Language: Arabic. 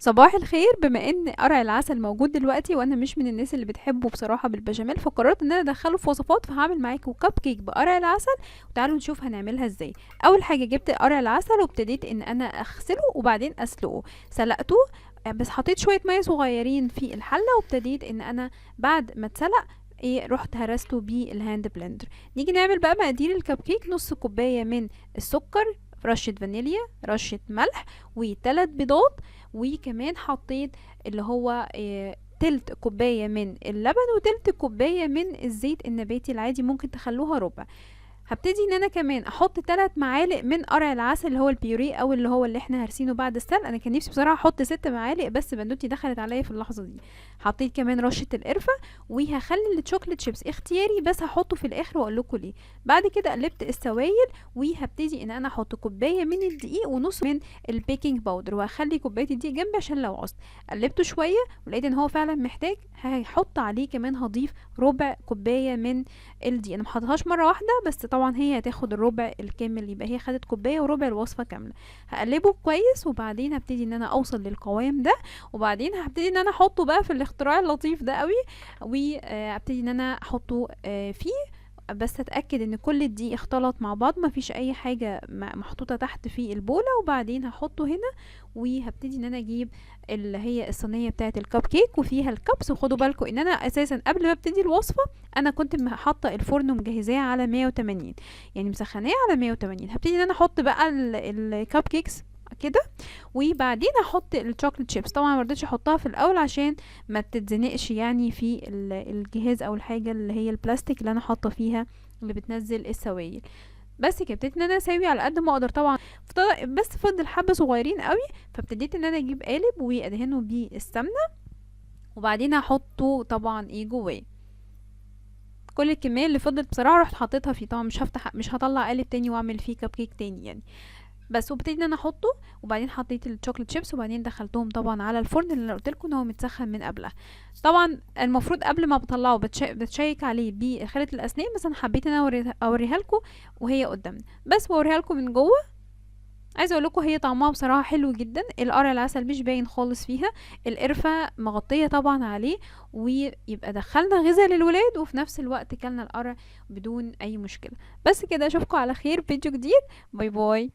صباح الخير. بما ان قرع العسل موجود دلوقتي وانا مش من الناس اللي بتحبه بصراحه بالبشاميل، فقررت ان انا ادخله في وصفات، فهعمل معاكم كب كيك بقرع العسل. وتعالوا نشوف هنعملها ازاي. اول حاجه جبت قرع العسل وابتديت ان انا اغسله وبعدين اسلقه. سلقته بس حطيت شويه ميه صغيرين في الحله، وابتديت ان انا بعد ما اتسلق رحت هرسته بالهاند بلندر. نيجي نعمل بقى مقادير الكب كيك. نص كوبايه من السكر، رشه فانيليا، رشه ملح، و3 بيضات. وكمان حطيت اللي هو تلت كوباية من اللبن وتلت كوباية من الزيت النباتي العادي، ممكن تخلوها ربع. هبتدي ان انا كمان احط 3 معالق من قرع العسل اللي هو البيوريه او اللي احنا هرسينه بعد السلق. انا كان نفسي بصراحه احط 6 معالق بس بنوتي دخلت عليا في اللحظه دي. حطيت كمان رشه القرفه، وهخلي الشوكليت شيبس اختياري بس هحطه في الاخر واقول لكم ليه. بعد كده قلبت السوائل، وهبتدي ان انا احط كوبايه من الدقيق ونص من البيكنج باودر، وهخلي كوبايه الدقيق جنبي عشان لو عوزت. قلبته شويه ولقيت ان هو فعلا محتاج، هحط عليه كمان هضيف ربع كوبايه من الدقيق. انا محطهاش مره واحده، بس طبعا هي هتاخد الربع الكامل، يبقى هي خدت كوبايه وربع الوصفه كامله. هقلبه كويس وبعدين هبتدي ان انا اوصل للقوام ده، وبعدين هبتدي ان انا احطه بقى في الاختراع اللطيف ده قوي. وابتدي ان انا احطه فيه، بس اتاكد ان كل الدقيق اختلط مع بعض، ما فيش اي حاجه محطوطه تحت في البوله. وبعدين هحطه هنا، وهبتدي ان انا اجيب اللي هي الصينيه بتاعه الكب كيك وفيها الكبس. وخدوا بالكم ان انا اساسا قبل ما ابتدي الوصفه انا كنت حاطه الفرن ومجهزاه على 180، يعني مسخناه على 180. هبتدي ان انا احط بقى الكب كيكس كده، وبعدين احط الشوكليت شيبس. طبعا ما رضيتش احطها في الاول عشان ما تتزنقش يعني في الجهاز او الحاجه اللي هي البلاستيك اللي انا حاطه فيها اللي بتنزل السوائل. بس كده ابتديت ان انا اسوي على قد ما اقدر طبعا. بس فضل حبه صغيرين قوي، فابتديت ان انا اجيب قالب وادهنه بالسمنه، وبعدين احطه طبعا جواه. كل الكميه اللي فضلت بصراحه رحت حطيتها فيه. طبعا مش هطلع قالب تاني واعمل فيه كب كيك تاني يعني. بس وابتديت ان انا احطه، وبعدين حطيت الشوكليت شيبس، وبعدين دخلتهم طبعا على الفرن اللي قلت لكم ان هو متسخن من قبلها. طبعا المفروض قبل ما بطلعه بتشيك عليه بخلة الاسنان، بس انا حبيت ان انا اوريها لكم وهي قدامنا بس، واوريها لكم من جوه. عايزه اقول لكم هي طعمها بصراحه حلو جدا. القرع العسل مش باين خالص فيها، القرفه مغطيه طبعا عليه، ويبقى دخلنا غذاء للولاد وفي نفس الوقت كلنا القرع بدون اي مشكله. بس كده اشوفكم على خير فيديو جديد. باي باي.